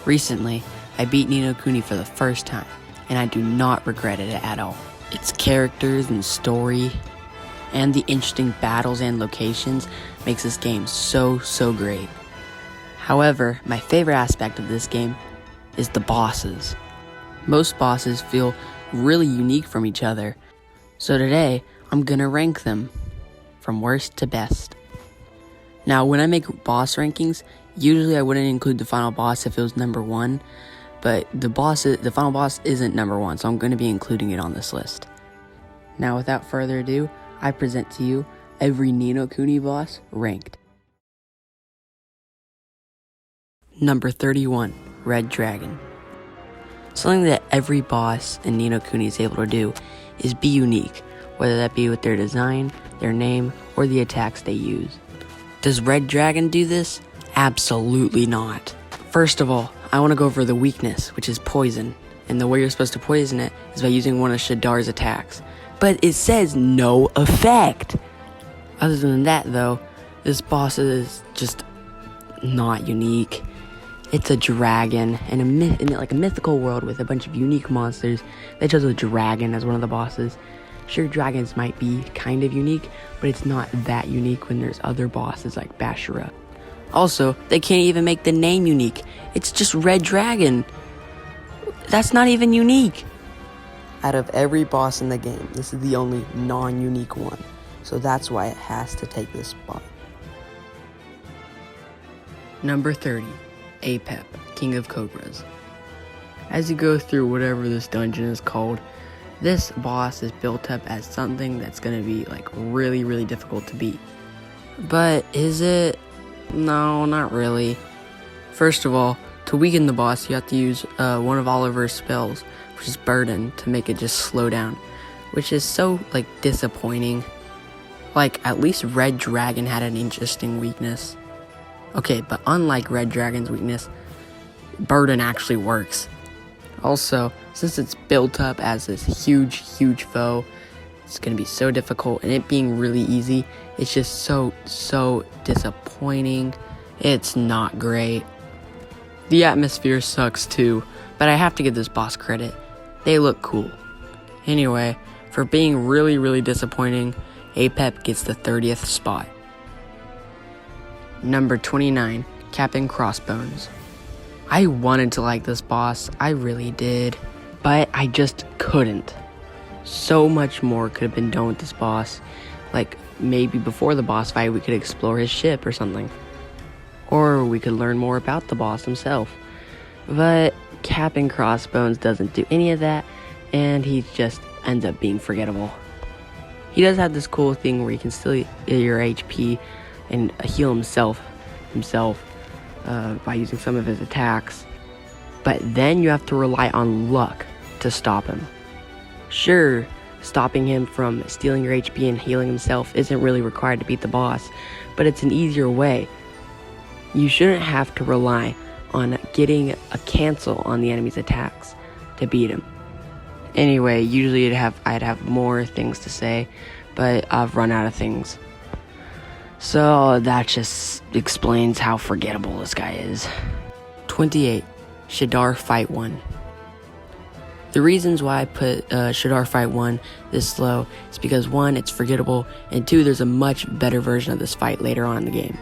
Recently, I beat Nino Kuni for the first time, and I do not regret it at all. Its characters and story, and the interesting battles and locations makes this game so great. However, my favorite aspect of this game is the bosses. Most bosses feel really unique from each other, so today I'm gonna rank them from worst to best. Now, when I make boss rankings, usually I wouldn't include the final boss if it was number 1, but the final boss isn't number 1, so I'm going to be including it on this list. Now, without further ado, I present to you every Nino Kuni boss ranked. Number 31, Red Dragon. Something that every boss in Nino Kuni is able to do is be unique, whether that be with their design, their name, or the attacks they use. Does Red Dragon do this? Absolutely not. First of all, I want to go over the weakness, which is poison, and the way you're supposed to poison it is by using one of Shadar's attacks. But it says no effect! Other than that though, this boss is just not unique. It's a dragon in a mythical world with a bunch of unique monsters. They chose a dragon as one of the bosses. Sure, dragons might be kind of unique, but it's not that unique when there's other bosses like Bashira. Also, they can't even make the name unique. It's just Red Dragon. That's not even unique. Out of every boss in the game, this is the only non-unique one. So that's why it has to take this spot. Number 30, Apep, King of Cobras. As you go through whatever this dungeon is called, this boss is built up as something that's going to be like really difficult to beat. But is it? No, not really. First of all, to weaken the boss, you have to use one of Oliver's spells, which is Burden, to make it just slow down, which is so disappointing. At least Red Dragon had an interesting weakness. Okay, but unlike Red Dragon's weakness, Burden actually works. Also, since it's built up as this huge foe, it's going to be so difficult, and it being really easy, it's just so disappointing. It's not great. The atmosphere sucks too, but I have to give this boss credit. They look cool. Anyway, for being really disappointing, Apep gets the 30th spot. Number 29, Captain Crossbones. I wanted to like this boss, I really did, but I just couldn't. So much more could have been done with this boss. Maybe before the boss fight we could explore his ship or something. Or we could learn more about the boss himself. But Captain Crossbones doesn't do any of that, and he just ends up being forgettable. He does have this cool thing where he can still heal your HP and heal himself by using some of his attacks. But then you have to rely on luck to stop him. Sure, stopping him from stealing your HP and healing himself isn't really required to beat the boss, but it's an easier way. You shouldn't have to rely on getting a cancel on the enemy's attacks to beat him. Anyway, usually I'd have more things to say, but I've run out of things. So that just explains how forgettable this guy is. 28, Shadar Fight 1. The reasons why I put Shadar Fight 1 this low is because 1, it's forgettable, and 2, there's a much better version of this fight later on in the game.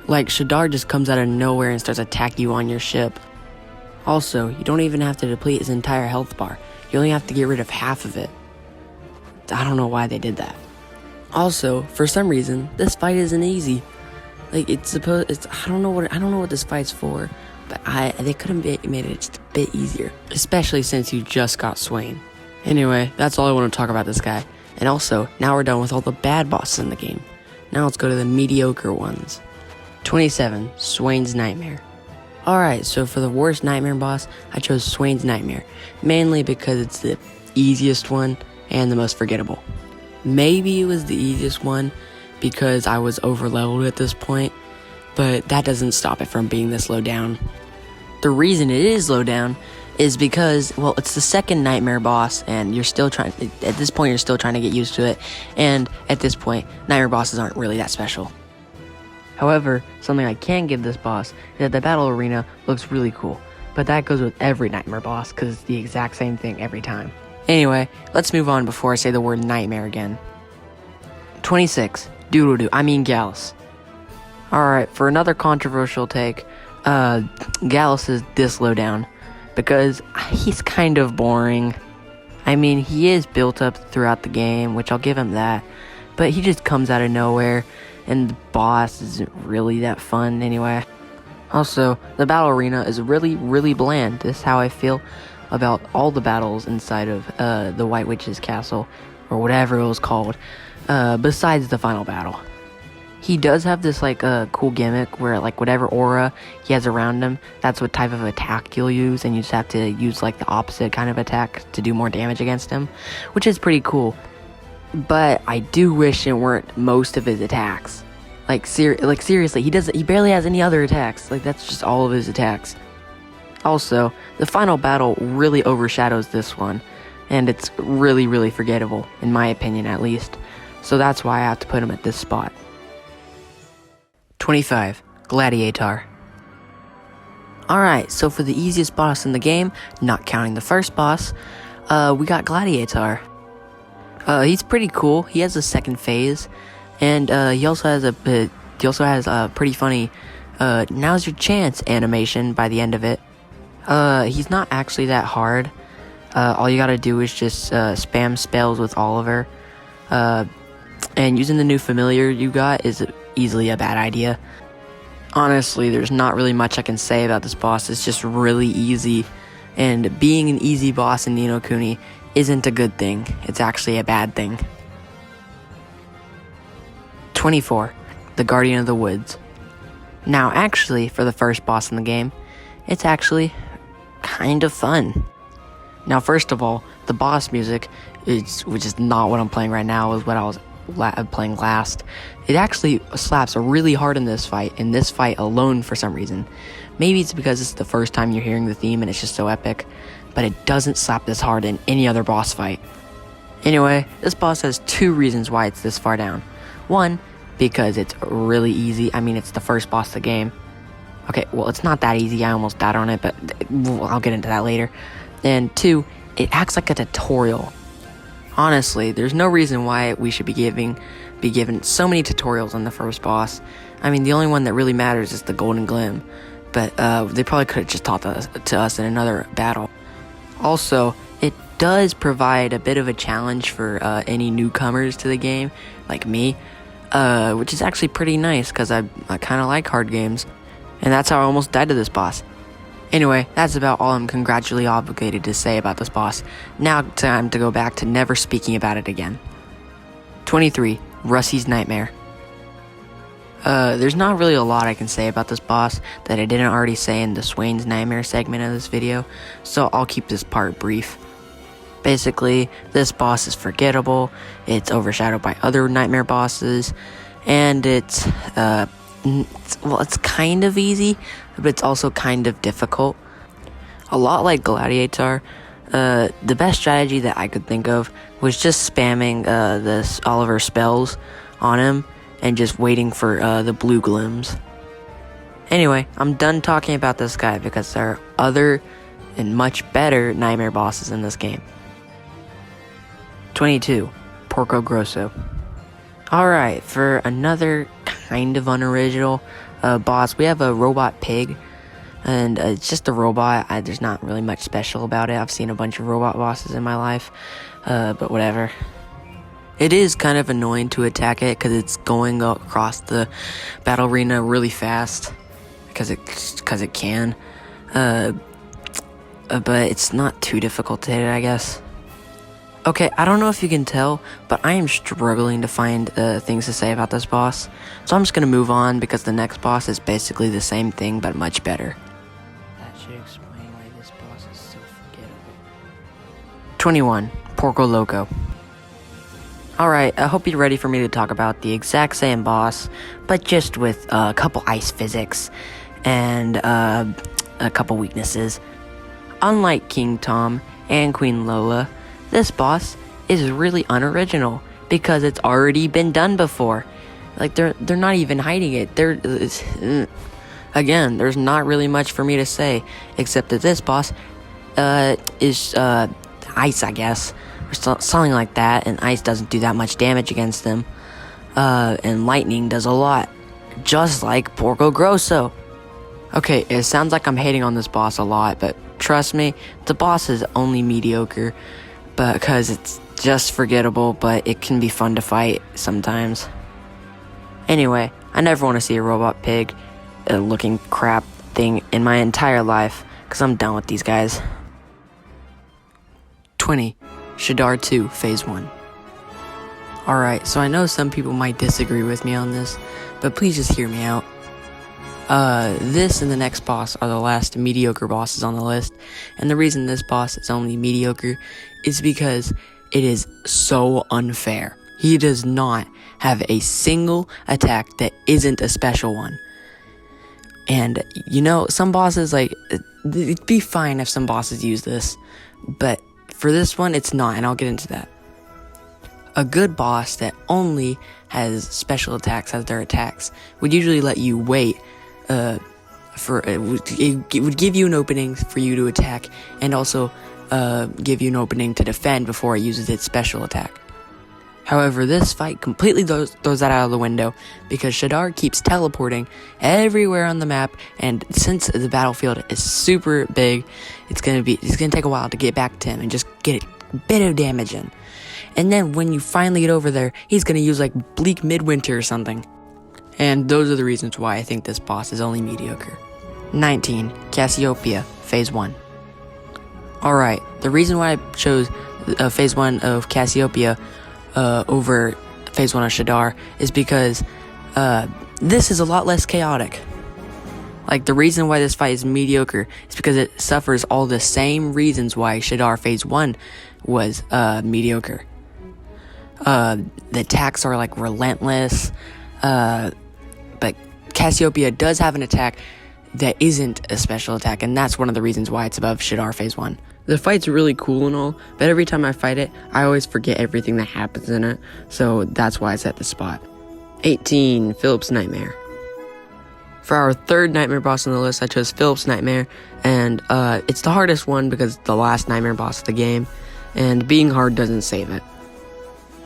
Shadar just comes out of nowhere and starts attacking you on your ship. Also, you don't even have to deplete his entire health bar. You only have to get rid of half of it. I don't know why they did that. Also, for some reason, this fight isn't easy. I don't know what this fight's for, but they could have made it just a bit easier, especially since you just got Swain. Anyway, that's all I want to talk about this guy. And also, now we're done with all the bad bosses in the game. Now let's go to the mediocre ones. 27, Swain's Nightmare. Alright, so for the worst nightmare boss, I chose Swain's Nightmare, mainly because it's the easiest one and the most forgettable. Maybe it was the easiest one because I was overleveled at this point, but that doesn't stop it from being this low down. The reason it is low down is because, well, it's the second nightmare boss, and at this point you're still trying to get used to it, and at this point, nightmare bosses aren't really that special. However, something I can give this boss is that the battle arena looks really cool. but that goes with every nightmare boss because it's the exact same thing every time. Anyway, let's move on before I say the word nightmare again. 26. Gallus. Alright, for another controversial take, Gallus is this low down because he's kind of boring. I mean, he is built up throughout the game, which I'll give him that, but he just comes out of nowhere, and the boss isn't really that fun anyway. Also, the battle arena is really, really bland. This is how I feel about all the battles inside of the White Witch's castle, or whatever it was called, besides the final battle. He does have this cool gimmick where whatever aura he has around him, that's what type of attack you'll use, and you just have to use the opposite kind of attack to do more damage against him, which is pretty cool. But I do wish it weren't most of his attacks. Seriously, he barely has any other attacks. That's just all of his attacks. Also, the final battle really overshadows this one, and it's really, really forgettable, in my opinion at least. So that's why I have to put him at this spot. 25. Gladiator. Alright, so for the easiest boss in the game, not counting the first boss, we got Gladiator. He's pretty cool. He has a second phase, and he also has a pretty funny now's your chance animation by the end of it. He's not actually that hard. All you gotta do is just spam spells with Oliver, and using the new familiar you got is easily a bad idea. Honestly, there's not really much I can say about this boss. It's just really easy, and being an easy boss in Nino Kuni isn't a good thing. It's actually a bad thing. 24. The Guardian of the Woods. Now, actually, for the first boss in the game, it's actually kind of fun. Now, first of all, the boss music, which is not what I'm playing right now, is what I was playing last. It actually slaps really hard in this fight alone for some reason. Maybe it's because it's the first time you're hearing the theme and it's just so epic, but it doesn't slap this hard in any other boss fight. Anyway, this boss has 2 reasons why it's this far down. 1, because it's really easy. I mean, it's the first boss of the game. Okay, well, it's not that easy. I almost died on it, but I'll get into that later. And 2, it acts like a tutorial. Honestly, there's no reason why we should be given so many tutorials on the first boss. I mean, the only one that really matters is the Golden Glim, but they probably could have just taught to us in another battle. Also, it does provide a bit of a challenge for any newcomers to the game, like me, which is actually pretty nice because I kind of like hard games, and that's how I almost died to this boss. Anyway, that's about all I'm contractually obligated to say about this boss. Now time to go back to never speaking about it again. 23. Rusty's Nightmare. There's not really a lot I can say about this boss that I didn't already say in the Swain's Nightmare segment of this video, so I'll keep this part brief. Basically, this boss is forgettable, it's overshadowed by other nightmare bosses, and it's kind of easy, but it's also kind of difficult. A lot like Gladiator, the best strategy that I could think of was just spamming this Oliver spells on him and just waiting for the blue glims. Anyway, I'm done talking about this guy because there are other and much better nightmare bosses in this game. 22. Porco Grosso. Alright, for another kind of unoriginal boss, we have a robot pig, and it's just a robot. There's not really much special about it. I've seen a bunch of robot bosses in my life, but whatever. It is kind of annoying to attack it because it's going across the battle arena really fast because it can, but it's not too difficult to hit it, I guess. Okay, I don't know if you can tell, but I am struggling to find things to say about this boss, so I'm just going to move on because the next boss is basically the same thing, but much better. That should explain why this boss is so forgettable. 21. Porco Loco. Alright, I hope you're ready for me to talk about the exact same boss, but just with a couple ice physics and a couple weaknesses. Unlike King Tom and Queen Lola, this boss is really unoriginal because it's already been done before. Like they're not even hiding it. Again, there's not really much for me to say, except that this boss is ice, I guess, or something like that, and ice doesn't do that much damage against them, and lightning does a lot, just like Porco Grosso. Okay, it sounds like I'm hating on this boss a lot, but trust me, the boss is only mediocre, because it's just forgettable, but it can be fun to fight sometimes. Anyway, I never want to see a robot pig looking crap thing in my entire life, because I'm done with these guys. 20. Shadar 2, Phase 1. Alright, so I know some people might disagree with me on this, but please just hear me out. This and the next boss are the last mediocre bosses on the list, and the reason this boss is only mediocre is because it is so unfair. He does not have a single attack that isn't a special one. And, you know, some bosses, like, it'd be fine if some bosses use this, but for this one, it's not, and I'll get into that. A good boss that only has special attacks as their attacks would usually let you wait it would give you an opening for you to attack, and also give you an opening to defend before it uses its special attack. However, this fight completely throws that out of the window, because Shadar keeps teleporting everywhere on the map, and since the battlefield is super big, it's gonna take a while to get back to him and just get a bit of damage in. And then when you finally get over there, he's gonna use like Bleak Midwinter or something. And those are the reasons why I think this boss is only mediocre. 19. Cassiopeia, Phase 1. Alright, the reason why I chose Phase 1 of Cassiopeia over Phase 1 of Shadar is because this is a lot less chaotic. Like, the reason why this fight is mediocre is because it suffers all the same reasons why Shadar Phase 1 was mediocre. The attacks are like relentless, but Cassiopeia does have an attack that isn't a special attack, and that's one of the reasons why it's above Shadar Phase 1. The fight's really cool and all, but every time I fight it, I always forget everything that happens in it, so that's why it's at the spot. 18. Philip's Nightmare. For our third nightmare boss on the list, I chose Philip's Nightmare, and it's the hardest one because it's the last nightmare boss of the game, and being hard doesn't save it.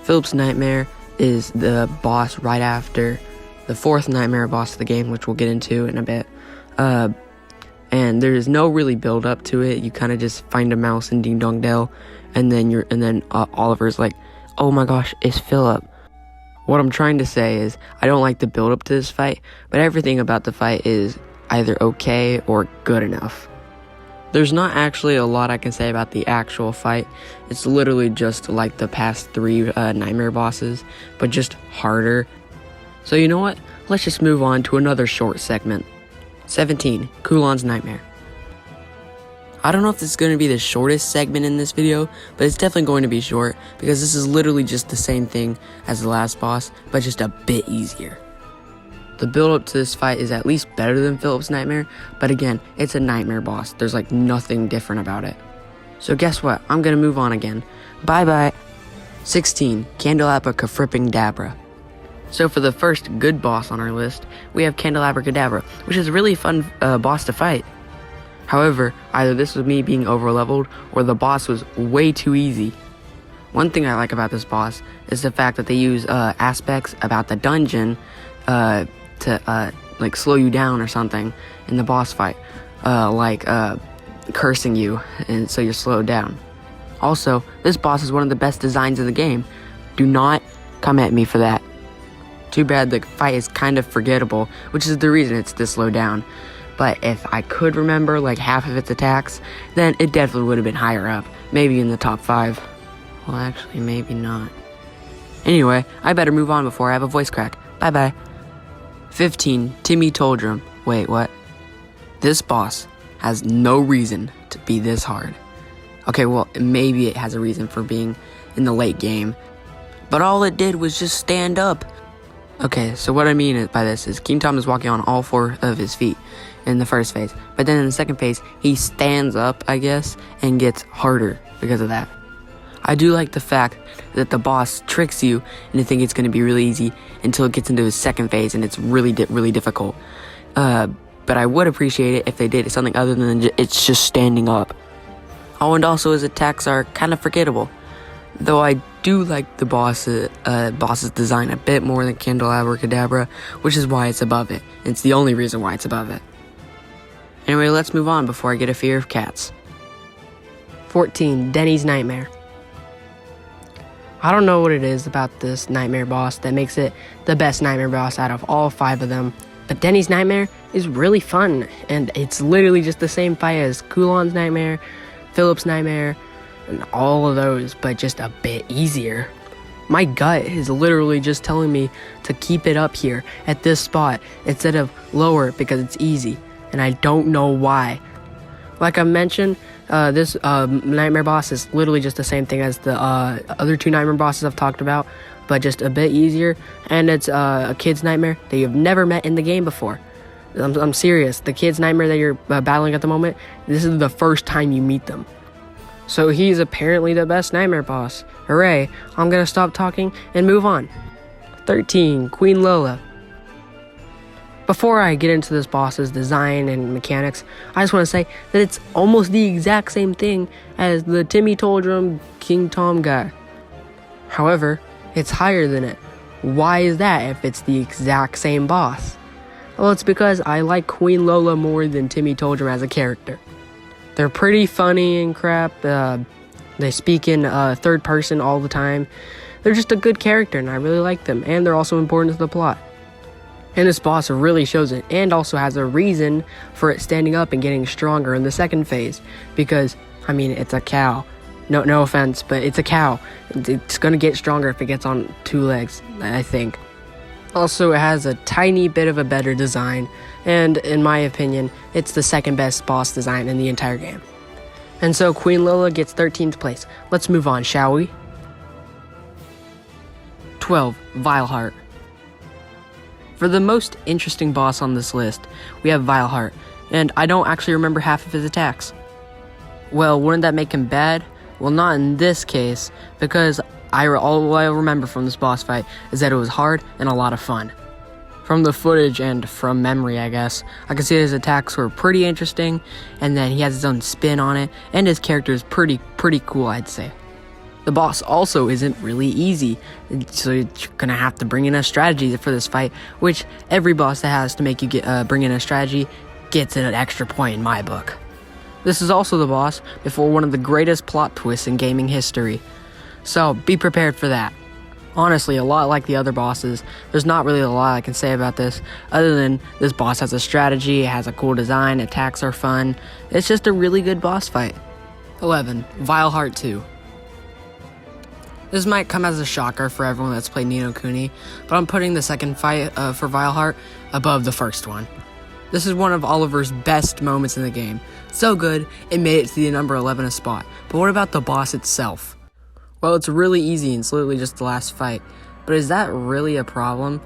Philip's Nightmare is the boss right after the fourth nightmare boss of the game, which we'll get into in a bit. And there's no really build up to it. You kind of just find a mouse in Ding Dong Dell, and then Oliver's like, "Oh my gosh, it's Philip." What I'm trying to say is, I don't like the build up to this fight, but everything about the fight is either okay or good enough. There's not actually a lot I can say about the actual fight. It's literally just like the past three nightmare bosses, but just harder. So you know what? Let's just move on to another short segment. 17. Kulan's Nightmare. I don't know if this is going to be the shortest segment in this video, but it's definitely going to be short, because this is literally just the same thing as the last boss, but just a bit easier. The build up to this fight is at least better than Philip's Nightmare, but again, it's a nightmare boss. There's like nothing different about it. So guess what? I'm going to move on again. Bye bye. 16. Candelabra Kafripping Dabra. So for the first good boss on our list, we have Candelabra Kadabra, which is a really fun boss to fight. However, either this was me being overleveled, or the boss was way too easy. One thing I like about this boss is the fact that they use aspects about the dungeon to like slow you down or something in the boss fight, like cursing you, and so you're slowed down. Also, this boss is one of the best designs in the game. Do not come at me for that. Too bad the fight is kind of forgettable, which is the reason it's this low down. But if I could remember like half of its attacks, then it definitely would have been higher up, maybe in the top 5. Well, actually, maybe not. Anyway, I better move on before I have a voice crack. Bye bye. 15. Timmy Toldrum. Wait, what? This boss has no reason to be this hard. Okay, well, maybe it has a reason for being in the late game, but all it did was just stand up. Okay, so what I mean by this is King Tom is walking on all 4 of his feet in the first phase, but then in the second phase, he stands up, I guess, and gets harder because of that. I do like the fact that the boss tricks you into thinking it's going to be really easy until it gets into his second phase and it's really difficult. but I would appreciate it if they did something other than it's just standing up. Oh, and also his attacks are kind of forgettable, though I do like the boss's design a bit more than Candle Abracadabra, which is why it's above it. It's the only reason why it's above it. Anyway, let's move on before I get a fear of cats. 14. Denny's Nightmare. I don't know what it is about this nightmare boss that makes it the best nightmare boss out of all 5 of them, but Denny's Nightmare is really fun, and it's literally just the same fight as Kulan's Nightmare, Philip's Nightmare, and all of those, but just a bit easier. My gut is literally just telling me to keep it up here at this spot instead of lower because it's easy, and I don't know why. Like I mentioned, this nightmare boss is literally just the same thing as the other 2 nightmare bosses I've talked about, but just a bit easier, and it's a kid's nightmare that you've never met in the game before. I'm serious. The kid's nightmare that you're battling at the moment, this is the first time you meet them. So he's apparently the best nightmare boss. Hooray, I'm gonna stop talking and move on. 13. Queen Lola. Before I get into this boss's design and mechanics, I just want to say that it's almost the exact same thing as the Timmy Toldrum King Tom guy. However, it's higher than it. Why is that if it's the exact same boss? Well, it's because I like Queen Lola more than Timmy Toldrum as a character. They're pretty funny and crap. They speak in third person all the time. They're just a good character and I really like them, and they're also important to the plot. And this boss really shows it, and also has a reason for it standing up and getting stronger in the second phase. Because, I mean, it's a cow. No offense, but it's a cow. It's gonna get stronger if it gets on 2 legs, I think. Also, it has a tiny bit of a better design, and in my opinion, it's the second best boss design in the entire game. And so Queen Lola gets 13th place. Let's move on, shall we? 12. Vileheart. For the most interesting boss on this list, we have Vileheart, and I don't actually remember half of his attacks. Well, wouldn't that make him bad? Well, not in this case, because all I remember from this boss fight is that it was hard and a lot of fun. From the footage and from memory, I guess, I can see his attacks were pretty interesting, and then he has his own spin on it, and his character is pretty cool, I'd say. The boss also isn't really easy, so you're gonna have to bring in a strategy for this fight, which every boss that has to make you bring in a strategy gets an extra point in my book. This is also the boss before one of the greatest plot twists in gaming history, so be prepared for that. Honestly, a lot like the other bosses, there's not really a lot I can say about this, other than this boss has a strategy, it has a cool design, attacks are fun. It's just a really good boss fight. 11. Vileheart 2. This might come as a shocker for everyone that's played Nino Kuni, but I'm putting the second fight for Vileheart above the first one. This is one of Oliver's best moments in the game. So good, it made it to the number 11 spot. But what about the boss itself? Well, it's really easy and it's literally just the last fight. But is that really a problem?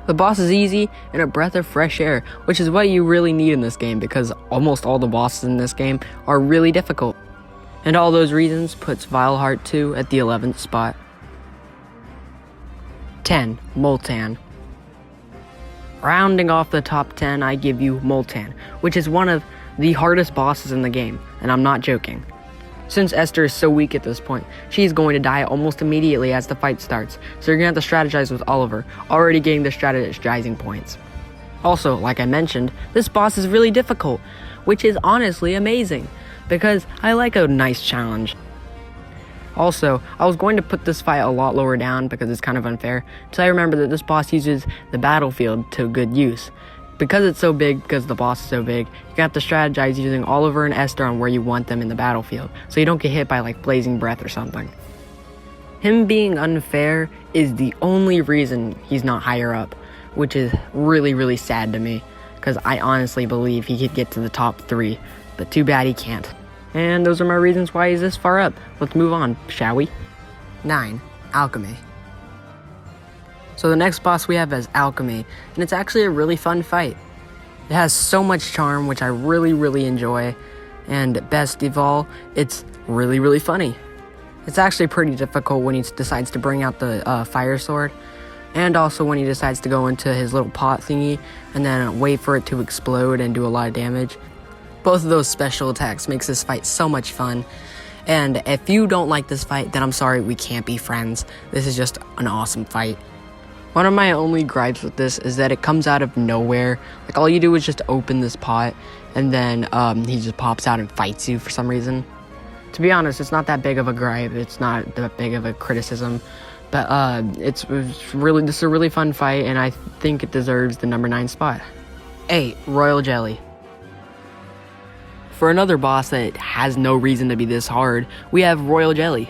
The boss is easy and a breath of fresh air, which is what you really need in this game because almost all the bosses in this game are really difficult. And all those reasons puts Vileheart 2 at the 11th spot. 10. Moltan. Rounding off the top 10, I give you Moltan, which is one of the hardest bosses in the game, and I'm not joking. Since Esther is so weak at this point, she's going to die almost immediately as the fight starts, so you're going to have to strategize with Oliver, already getting the strategizing points. Also, like I mentioned, this boss is really difficult, which is honestly amazing, because I like a nice challenge. Also, I was going to put this fight a lot lower down because it's kind of unfair, until I remember that this boss uses the battlefield to good use. Because it's so big, because the boss is so big, you're gonna have to strategize using Oliver and Esther on where you want them in the battlefield, so you don't get hit by like blazing breath or something. Him being unfair is the only reason he's not higher up, which is really sad to me, because I honestly believe he could get to the top 3, but too bad he can't. And those are my reasons why he's this far up. Let's move on, shall we? 9. Alchemy. So the next boss we have is Alchemy, and it's actually a really fun fight. It has so much charm, which I really enjoy, and best of all, it's really funny. It's actually pretty difficult when he decides to bring out the fire sword, and also when he decides to go into his little pot thingy and then wait for it to explode and do a lot of damage. Both of those special attacks makes this fight so much fun. And if you don't like this fight, then I'm sorry, we can't be friends. This is just an awesome fight. One of my only gripes with this is that it comes out of nowhere. Like, all you do is just open this pot, and then he just pops out and fights you for some reason. To be honest, it's not that big of a gripe. It's not that big of a criticism. But this is a really fun fight, and I think it deserves the number 9 spot. 8. Royal Jelly. For another boss that has no reason to be this hard, we have Royal Jelly.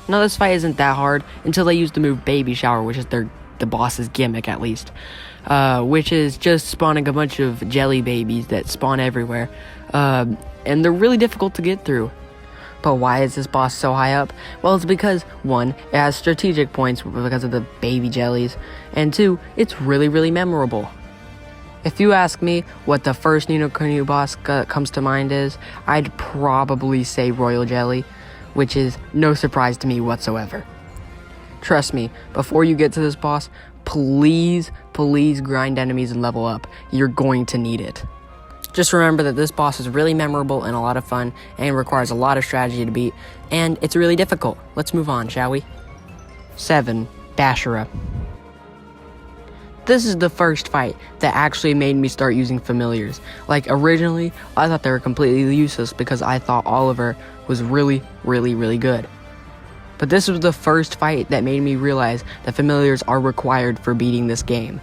Now, this fight isn't that hard until they use the move Baby Shower, which is the boss's gimmick, at least. Which is just spawning a bunch of jelly babies that spawn everywhere. And they're really difficult to get through. But why is this boss so high up? Well, it's because, 1, it has strategic points because of the baby jellies, and 2, it's really memorable. If you ask me what the first Nino Kuni boss comes to mind is, I'd probably say Royal Jelly, which is no surprise to me whatsoever. Trust me, before you get to this boss, please grind enemies and level up. You're going to need it. Just remember that this boss is really memorable and a lot of fun, and requires a lot of strategy to beat, and it's really difficult. Let's move on, shall we? 7. Bashara. This is the first fight that actually made me start using familiars. Like, originally, I thought they were completely useless because I thought Oliver was really good. But this was the first fight that made me realize that familiars are required for beating this game.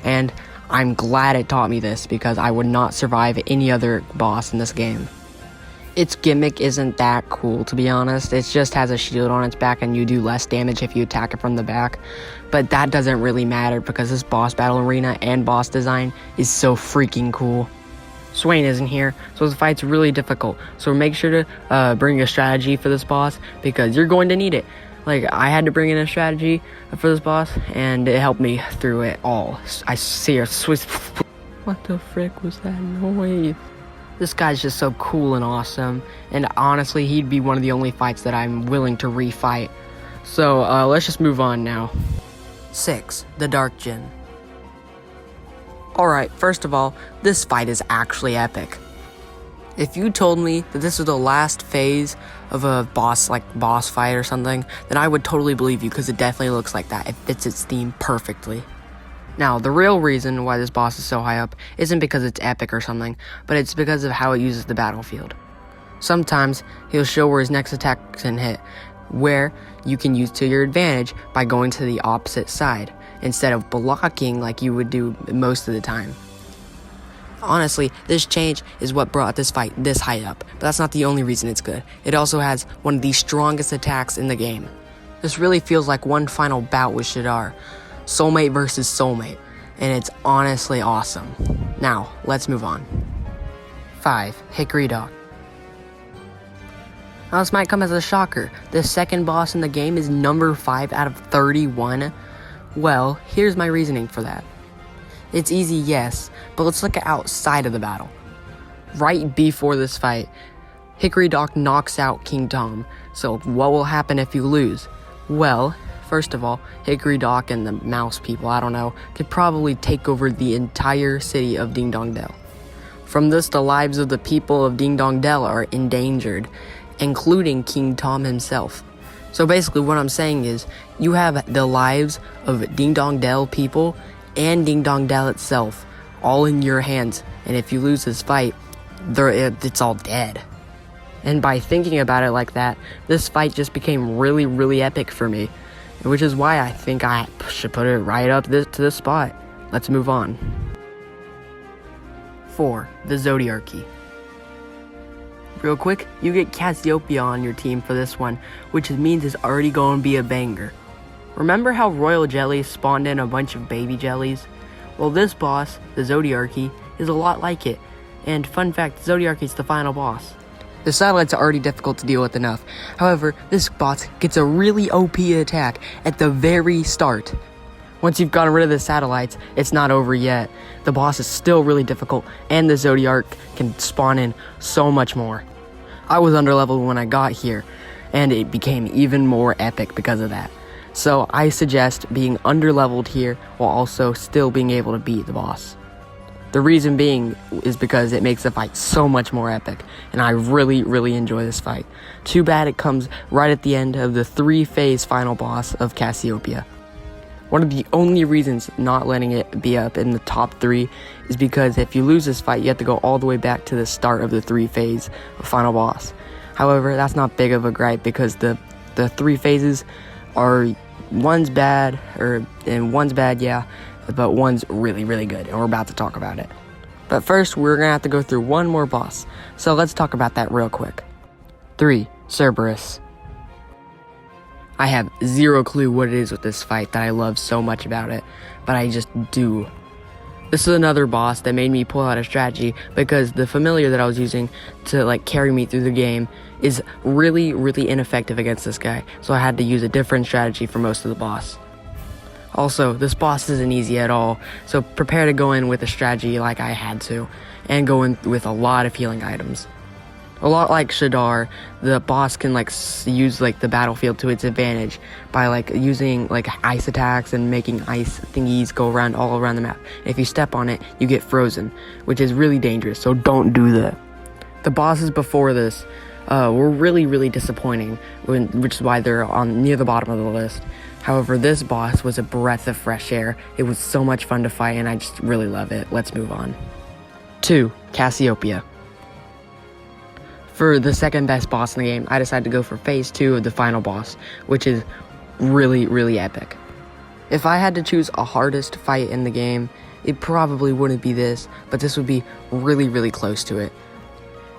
And I'm glad it taught me this, because I would not survive any other boss in this game. Its gimmick isn't that cool, to be honest. It just has a shield on its back and you do less damage if you attack it from the back. But that doesn't really matter because this boss battle arena and boss design is so freaking cool. Swain isn't here, so the fight's really difficult. So make sure to bring a strategy for this boss, because you're going to need it. Like, I had to bring in a strategy for this boss, and it helped me through it all. I see a Swiss. What the frick was that noise? This guy's just so cool and awesome, and honestly, he'd be one of the only fights that I'm willing to refight. So, let's just move on now. 6. The Dark Djinn. Alright, first of all, this fight is actually epic. If you told me that this was the last phase of a boss fight or something, then I would totally believe you, because it definitely looks like that. It fits its theme perfectly. Now, the real reason why this boss is so high up isn't because it's epic or something, but it's because of how it uses the battlefield. Sometimes, he'll show where his next attack can hit, where you can use to your advantage by going to the opposite side, instead of blocking like you would do most of the time. Honestly, this change is what brought this fight this high up, but that's not the only reason it's good. It also has one of the strongest attacks in the game. This really feels like one final bout with Shadar. Soulmate versus soulmate, and it's honestly awesome. Now, let's move on. 5. Hickory Dock. Now, this might come as a shocker. The second boss in the game is number 5 out of 31. Well, here's my reasoning for that. It's easy, yes, but let's look at outside of the battle. Right before this fight, Hickory Dock knocks out King Tom. So what will happen if you lose? Well, first of all, Hickory Dock and the mouse people, I don't know, could probably take over the entire city of Ding Dong Dell. From this, the lives of the people of Ding Dong Dell are endangered, including King Tom himself. So basically what I'm saying is, you have the lives of Ding Dong Dell people and Ding Dong Dell itself all in your hands, and if you lose this fight, it's all dead. And by thinking about it like that, this fight just became really epic for me, which is why I think I should put it right up to this spot. Let's move on. 4. The Zodiarchy. Real quick, you get Cassiopeia on your team for this one, which means it's already going to be a banger. Remember how Royal Jelly spawned in a bunch of baby jellies? Well, this boss, the Zodiarchy, is a lot like it. And fun fact, Zodiarchy is the final boss. The satellites are already difficult to deal with enough. However, this boss gets a really OP attack at the very start. Once you've gotten rid of the satellites, it's not over yet. The boss is still really difficult, and the Zodiarch can spawn in so much more. I was underleveled when I got here, and it became even more epic because of that. So I suggest being underleveled here while also still being able to beat the boss. The reason being is because it makes the fight so much more epic, and I really enjoy this fight. Too bad it comes right at the end of the 3-phase final boss of Cassiopeia. One of the only reasons not letting it be up in the top 3 is because if you lose this fight, you have to go all the way back to the start of the 3-phase final boss. However, that's not big of a gripe because the 3 phases are, one's bad, yeah, but one's really good, and we're about to talk about it. But first, we're gonna have to go through one more boss, so let's talk about that real quick. 3. Cerberus. I have zero clue what it is with this fight that I love so much about it, but I just do. This is another boss that made me pull out a strategy because the familiar that I was using to carry me through the game is really ineffective against this guy, so I had to use a different strategy for most of the boss. Also, this boss isn't easy at all, so prepare to go in with a strategy like I had to, and go in with a lot of healing items. A lot like Shadar, the boss can use the battlefield to its advantage by using ice attacks and making ice thingies go around all around the map. If you step on it, you get frozen, which is really dangerous, so don't do that. The bosses before this were really disappointing, which is why they're near the bottom of the list. However, this boss was a breath of fresh air. It was so much fun to fight, and I just really love it. Let's move on. 2. Cassiopeia. For the second best boss in the game, I decided to go for phase 2 of the final boss, which is really epic. If I had to choose a hardest fight in the game, it probably wouldn't be this, but this would be really close to it.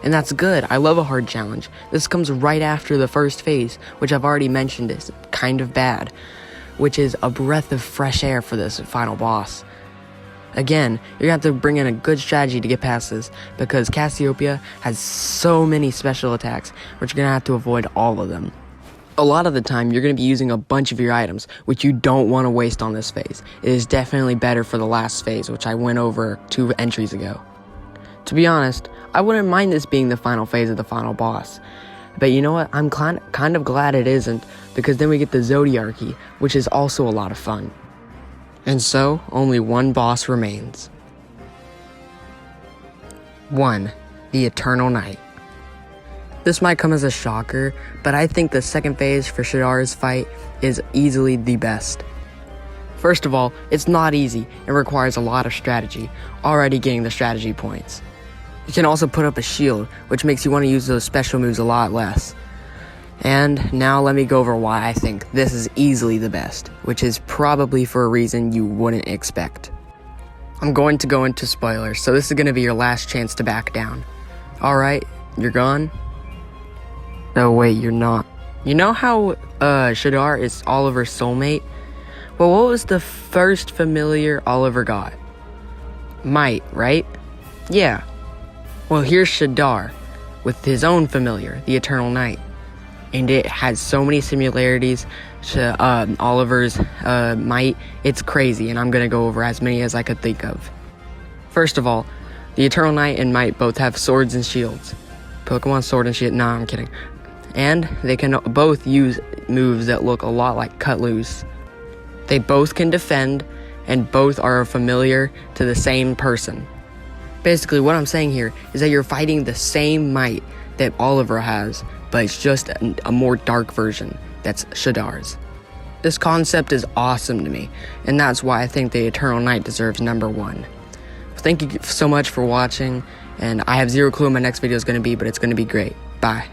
And that's good. I love a hard challenge. This comes right after the first phase, which I've already mentioned is kind of bad, which is a breath of fresh air for this final boss. Again, you're gonna have to bring in a good strategy to get past this, because Cassiopeia has so many special attacks, which you're gonna have to avoid all of them. A lot of the time, you're gonna be using a bunch of your items, which you don't want to waste on this phase. It is definitely better for the last phase, which I went over 2 entries ago. To be honest, I wouldn't mind this being the final phase of the final boss. But you know what? I'm kind of glad it isn't, because then we get the Zodiarchy, which is also a lot of fun. And so, only one boss remains. 1. The Eternal Night. This might come as a shocker, but I think the second phase for Shadar's fight is easily the best. First of all, it's not easy and requires a lot of strategy, already getting the strategy points. You can also put up a shield, which makes you want to use those special moves a lot less. And now let me go over why I think this is easily the best, which is probably for a reason you wouldn't expect. I'm going to go into spoilers, so this is going to be your last chance to back down. Alright, you're gone? No, wait, you're not. You know how Shadar is Oliver's soulmate? Well, what was the first familiar Oliver got? Might, right? Yeah. Well, here's Shadar with his own familiar, the Eternal Night. And it has so many similarities to Oliver's Might. It's crazy, and I'm going to go over as many as I could think of. First of all, the Eternal Night and Might both have swords and shields. Pokemon Sword and Shield. Nah, I'm kidding. And they can both use moves that look a lot like Cut Loose. They both can defend, and both are familiar to the same person. Basically, what I'm saying here is that you're fighting the same Might that Oliver has, but it's just a more dark version that's Shadar's. This concept is awesome to me, and that's why I think the Eternal Night deserves number 1. Thank you so much for watching, and I have zero clue what my next video is going to be, but it's going to be great. Bye.